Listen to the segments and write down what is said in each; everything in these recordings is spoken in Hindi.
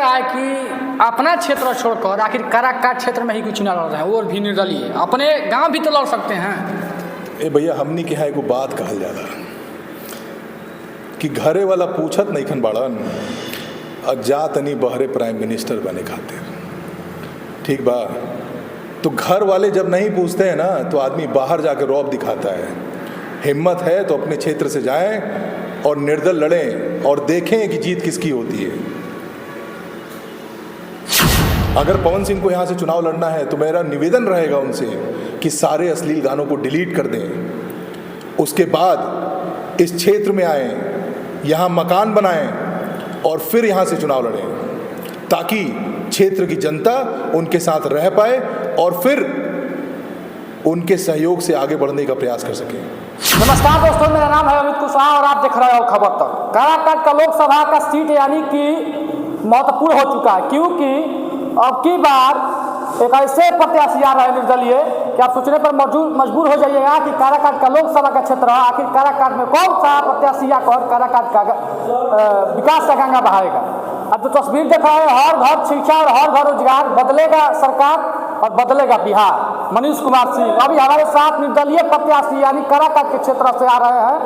रहा है कि अपना क्षेत्र छोड़कर आखिर काराकाट क्षेत्र में ही कुछ चुनाव लड़ रहे हैं, वो भी निर्दलीय, अपने गांव भी तो लड़ सकते हैं। ए भैया, हमनी के यहाँ एगो बात कहल जाला कि घरे वाला पूछत नहीं खन बाड़न और जा तनी बहरे प्राइम मिनिस्टर बने खातिर, ठीक बा। तो घर वाले जब नहीं पूछते हैं ना तो आदमी बाहर जाकर रौब दिखाता है। हिम्मत है तो अपने क्षेत्र से जाएं और निर्दल लड़ें और देखें कि जीत किसकी होती है। अगर पवन सिंह को यहाँ से चुनाव लड़ना है तो मेरा निवेदन रहेगा उनसे कि सारे अश्लील गानों को डिलीट कर दें, उसके बाद इस क्षेत्र में आएं, यहाँ मकान बनाएं और फिर यहाँ से चुनाव लड़ें, ताकि क्षेत्र की जनता उनके साथ रह पाए और फिर उनके सहयोग से आगे बढ़ने का प्रयास कर सकें। नमस्कार दोस्तों, मेरा नाम है अमित कुशवाहा और आप देख रहे हो खबर तक। काराकाट का लोकसभा का सीट यानी कि महत्वपूर्ण हो चुका है, क्योंकि अब की बार एक ऐसे प्रत्याशी आ रहे हैं निर्दलीय कि आप सोचने पर मजबूर हो जाइएगा कि काराकाट का लोकसभा का क्षेत्र आखिर काराकाट में कौन सा प्रत्याशी आकर काराकाट का विकास का गंगा बहाएगा। अब जो तस्वीर देख रहे हैं, हर घर शिक्षा और हर घर रोजगार, बदलेगा सरकार और बदलेगा बिहार। मनीष कुमार सिंह अभी हमारे साथ निर्दलीय प्रत्याशी यानी काराकाट के क्षेत्र से आ रहे हैं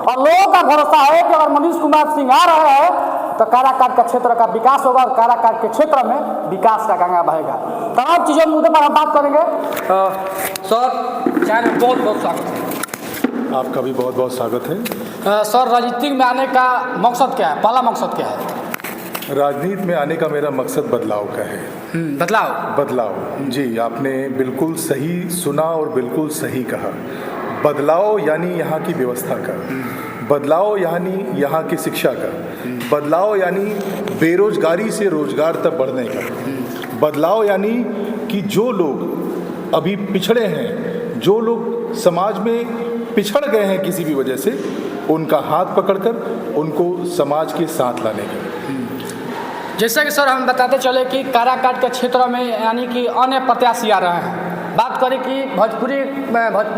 और लोगों का भरोसा है कि अगर मनीष कुमार सिंह आ रहे हैं तो काराकाट का क्षेत्र का विकास होगा और काराकाट के क्षेत्र में विकास का गंगा बहेगा। तमाम चीज़ों मुद्दे पर हम बात करेंगे। सर, चैनल में बहुत बहुत स्वागत है। आपका भी बहुत बहुत स्वागत है। सर, राजनीति में आने का मकसद क्या है? पहला मकसद क्या है? राजनीति में आने का मेरा मकसद बदलाव का है। बदलाव जी, आपने बिल्कुल सही सुना और बिल्कुल सही कहा। बदलाव यानी यहाँ की व्यवस्था का, बदलाव यानी यहाँ की शिक्षा का, बदलाव यानी बेरोजगारी से रोजगार तक बढ़ने का, बदलाव यानी कि जो लोग अभी पिछड़े हैं, जो लोग समाज में पिछड़ गए हैं किसी भी वजह से, उनका हाथ पकड़कर उनको समाज के साथ लाने का। जैसा कि सर हम बताते चले कि काराकाट के क्षेत्र में यानी कि अन्य प्रत्याशी आ रहे हैं। बात करें कि भोजपुरी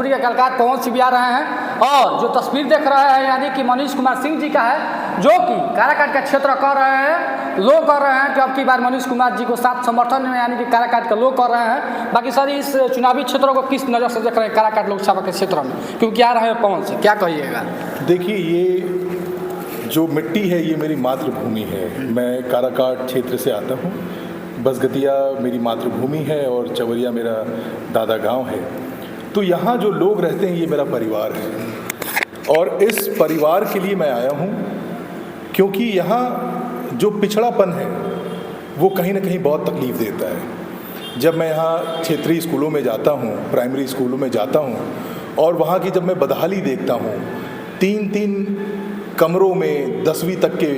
के कलाकार पवन सिंह भी आ रहे हैं और जो तस्वीर देख रहे हैं यानी कि मनीष कुमार सिंह जी का है, जो कि काराकाट का क्षेत्र कर रहे हैं, लोग कर रहे हैं कि अब की बार मनीष कुमार जी को साथ समर्थन में यानी कि काराकाट के लोग कर रहे हैं। बाकी सर, इस चुनावी क्षेत्रों को किस नज़र से देख रहे हैं काराकाट लोकसभा के क्षेत्र में, क्योंकि आ रहे हैं पवन सिंह, क्या कहिएगा? देखिए, ये जो मिट्टी है ये मेरी मातृभूमि है। मैं काराकाट क्षेत्र से आता हूँ। बसगतिया मेरी मातृभूमि है और चवरिया मेरा दादा गांव है। तो यहाँ जो लोग रहते हैं ये मेरा परिवार है और इस परिवार के लिए मैं आया हूँ, क्योंकि यहाँ जो पिछड़ापन है वो कहीं ना कहीं बहुत तकलीफ़ देता है। जब मैं यहाँ क्षेत्रीय स्कूलों में जाता हूँ, प्राइमरी स्कूलों में जाता हूँ और वहाँ की जब मैं बदहाली देखता हूँ, 3-3 कमरों में 10वीं तक के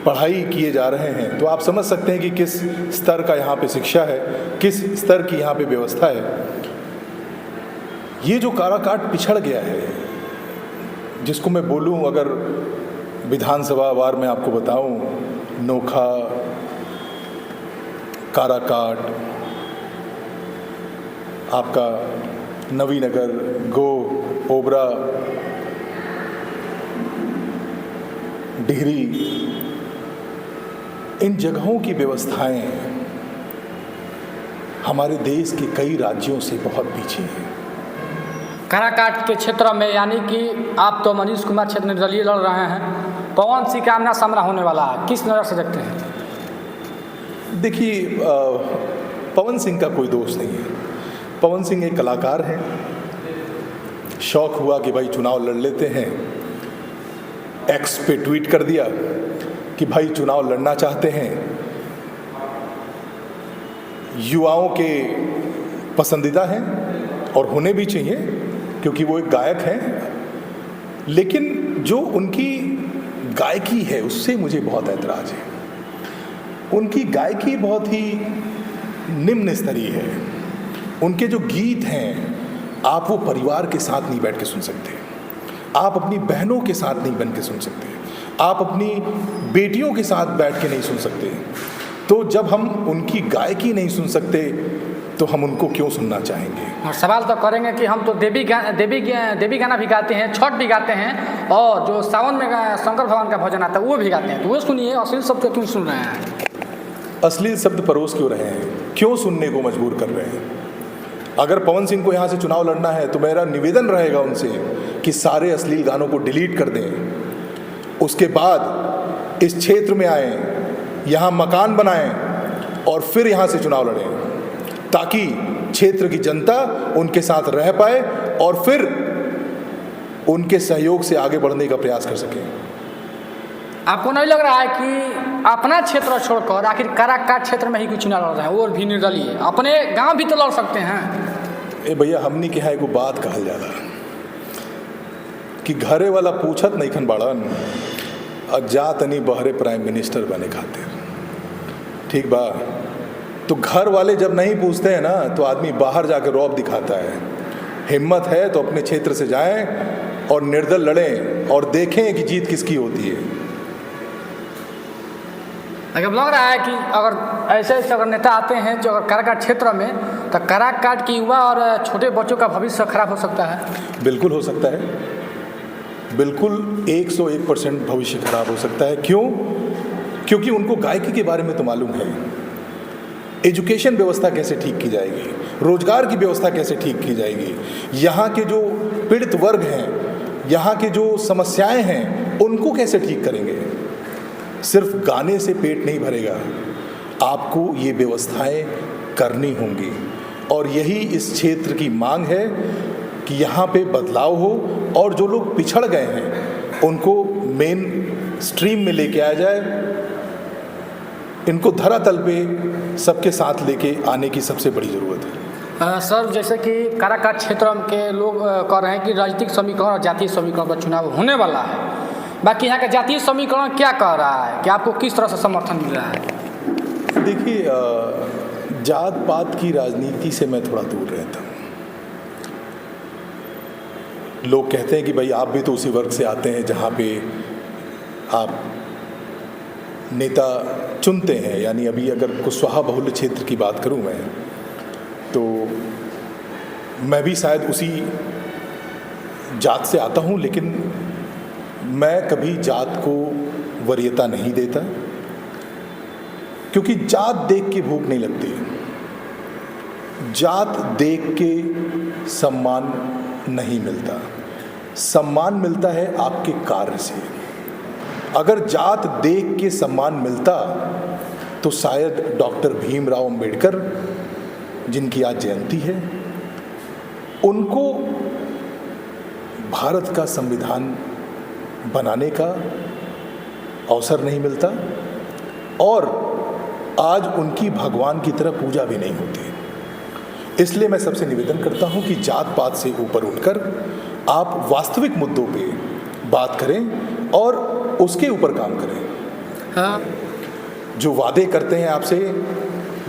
पढ़ाई किए जा रहे हैं, तो आप समझ सकते हैं कि किस स्तर का यहाँ पे शिक्षा है, किस स्तर की यहाँ पे व्यवस्था है। ये जो काराकाट पिछड़ गया है, जिसको मैं बोलूँ अगर विधानसभा वार में आपको बताऊँ, नोखा, काराकाट, आपका नवीनगर, गोह, ओबरा, डिहरी, इन जगहों की व्यवस्थाएं हमारे देश के कई राज्यों से बहुत पीछे हैं। काराकाट के क्षेत्र में यानी कि आप तो मनीष कुमार क्षेत्र निर्दलीय लड़ रहे हैं, पवन सिंह का आमना सामना होने वाला है, किस नज़र से देखते हैं? देखिए, पवन सिंह का कोई दोष नहीं है। पवन सिंह एक कलाकार हैं। शौक हुआ कि भाई चुनाव लड़ लेते हैं, एक्स पे ट्वीट कर दिया कि भाई चुनाव लड़ना चाहते हैं। युवाओं के पसंदीदा हैं और होने भी चाहिए, क्योंकि वो एक गायक हैं। लेकिन जो उनकी गायकी है उससे मुझे बहुत ऐतराज़ है। उनकी गायकी बहुत ही निम्न स्तरीय है। उनके जो गीत हैं, आप वो परिवार के साथ नहीं बैठ के सुन सकते, आप अपनी बहनों के साथ नहीं बन के सुन सकते, आप अपनी बेटियों के साथ बैठ के नहीं सुन सकते। तो जब हम उनकी गायकी नहीं सुन सकते तो हम उनको क्यों सुनना चाहेंगे? और सवाल तो करेंगे कि हम तो देवी गाना भी गाते हैं, छठ भी गाते हैं और जो सावन में शंकर भगवान का भजन आता है वो भी गाते हैं, तो वो सुनिए, अश्लील शब्द क्यों सुन रहे हैं? अश्लील शब्द परोस क्यों रहे हैं, क्यों सुनने को मजबूर कर रहे हैं? अगर पवन सिंह को यहाँ से चुनाव लड़ना है तो मेरा निवेदन रहेगा उनसे कि सारे अश्लील गानों को डिलीट कर दें, उसके बाद इस क्षेत्र में आएँ, यहाँ मकान बनाएं और फिर यहाँ से चुनाव लड़ें, ताकि क्षेत्र की जनता उनके साथ रह पाए और फिर उनके सहयोग से आगे बढ़ने का प्रयास कर सकें। आपको नहीं लग रहा है कि अपना क्षेत्र छोड़कर आखिर काराकाट क्षेत्र में ही कुछ चुनाव लड़ रहे हैं, वो भी निर्दलीय, अपने गांव भी तो लड़ सकते हैं? ए भैया, हमनी के यहाँ एगो बात कहल जाला कि घरे वाला पूछत नहीं खन बाड़न और जा तनी बहरे प्राइम मिनिस्टर बने खातिर, ठीक बा? तो घर वाले जब नहीं पूछते हैं ना तो आदमी बाहर जाकर रौब दिखाता है। हिम्मत है तो अपने क्षेत्र से जाएं और निर्दल लड़ें और देखें कि जीत किसकी होती है। अगर लग रहा है कि अगर ऐसे अगर नेता आते हैं जो अगर काराकाट क्षेत्र में, तो काराकाट के युवा और छोटे बच्चों का भविष्य खराब हो सकता है। बिल्कुल हो सकता है, बिल्कुल 101% भविष्य खराब हो सकता है। क्यों? क्योंकि उनको गायकी के बारे में तो मालूम है, एजुकेशन व्यवस्था कैसे ठीक की जाएगी, रोजगार की व्यवस्था कैसे ठीक की जाएगी, यहाँ के जो पीड़ित वर्ग हैं, यहाँ के जो समस्याएं हैं, उनको कैसे ठीक करेंगे। सिर्फ गाने से पेट नहीं भरेगा, आपको ये व्यवस्थाएं करनी होंगी और यही इस क्षेत्र की मांग है कि यहाँ पे बदलाव हो और जो लोग पिछड़ गए हैं उनको मेन स्ट्रीम में लेके आया जाए। इनको धरातल पे सबके साथ लेके आने की सबसे बड़ी ज़रूरत है। सर, जैसे कि काराकाट क्षेत्र के लोग कह रहे हैं कि राजनीतिक समीकरण और जातीय समीकरण पर चुनाव होने वाला है, बाकी यहाँ का जातीय समीकरण क्या कह रहा है कि आपको किस तरह से समर्थन मिल रहा है? देखिए, जात पात की राजनीति से मैं थोड़ा दूर रहता हूँ। लोग कहते हैं कि भाई आप भी तो उसी वर्ग से आते हैं जहाँ पे आप नेता चुनते हैं, यानी अभी अगर कुशवाहा बहुल्य क्षेत्र की बात करूं मैं, तो मैं भी शायद उसी जात से आता हूं, लेकिन मैं कभी जात को वरीयता नहीं देता, क्योंकि जात देख के भूख नहीं लगती, जात देख के सम्मान नहीं मिलता। सम्मान मिलता है आपके कार्य से। अगर जात देख के सम्मान मिलता तो शायद डॉक्टर भीमराव अंबेडकर, जिनकी आज जयंती है, उनको भारत का संविधान बनाने का अवसर नहीं मिलता और आज उनकी भगवान की तरह पूजा भी नहीं होती। इसलिए मैं सबसे निवेदन करता हूं कि जात पात से ऊपर उठकर आप वास्तविक मुद्दों पे बात करें और उसके ऊपर काम करें। हाँ। जो वादे करते हैं आपसे,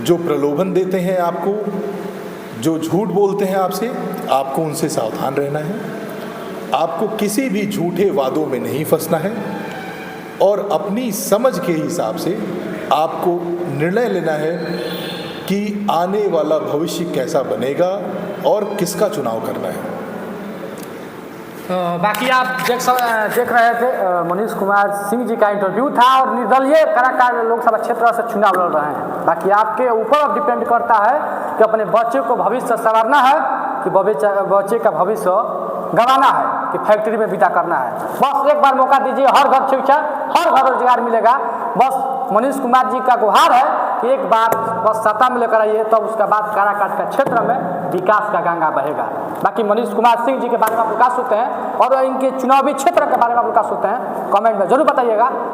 जो प्रलोभन देते हैं आपको, जो झूठ बोलते हैं आपसे, आपको उनसे सावधान रहना है। आपको किसी भी झूठे वादों में नहीं फंसना है और अपनी समझ के हिसाब से आपको निर्णय लेना है कि आने वाला भविष्य कैसा बनेगा और किसका चुनाव करना है। बाकी आप देख रहे थे मनीष कुमार सिंह जी का इंटरव्यू था और निर्दलीय काराकाट लोकसभा क्षेत्र से चुनाव लड़ रहे हैं। बाकी आपके ऊपर डिपेंड करता है कि अपने बच्चे को भविष्य संवारना है कि बच्चे का भविष्य गंवाना है कि फैक्ट्री में विदा करना है। बस एक बार मौका दीजिए, हर घर शिक्षा, हर घर रोजगार मिलेगा। बस मनीष कुमार जी का गुहार है कि एक बार बस सत्ता में लेकर आइए, तब उसके बाद काराकाट का क्षेत्र में विकास का गंगा बहेगा। बाकी मनीष कुमार सिंह जी के बारे में आप विकास होते हैं और इनके चुनावी क्षेत्र के बारे में आप विकास होते हैं, कमेंट में जरूर बताइएगा।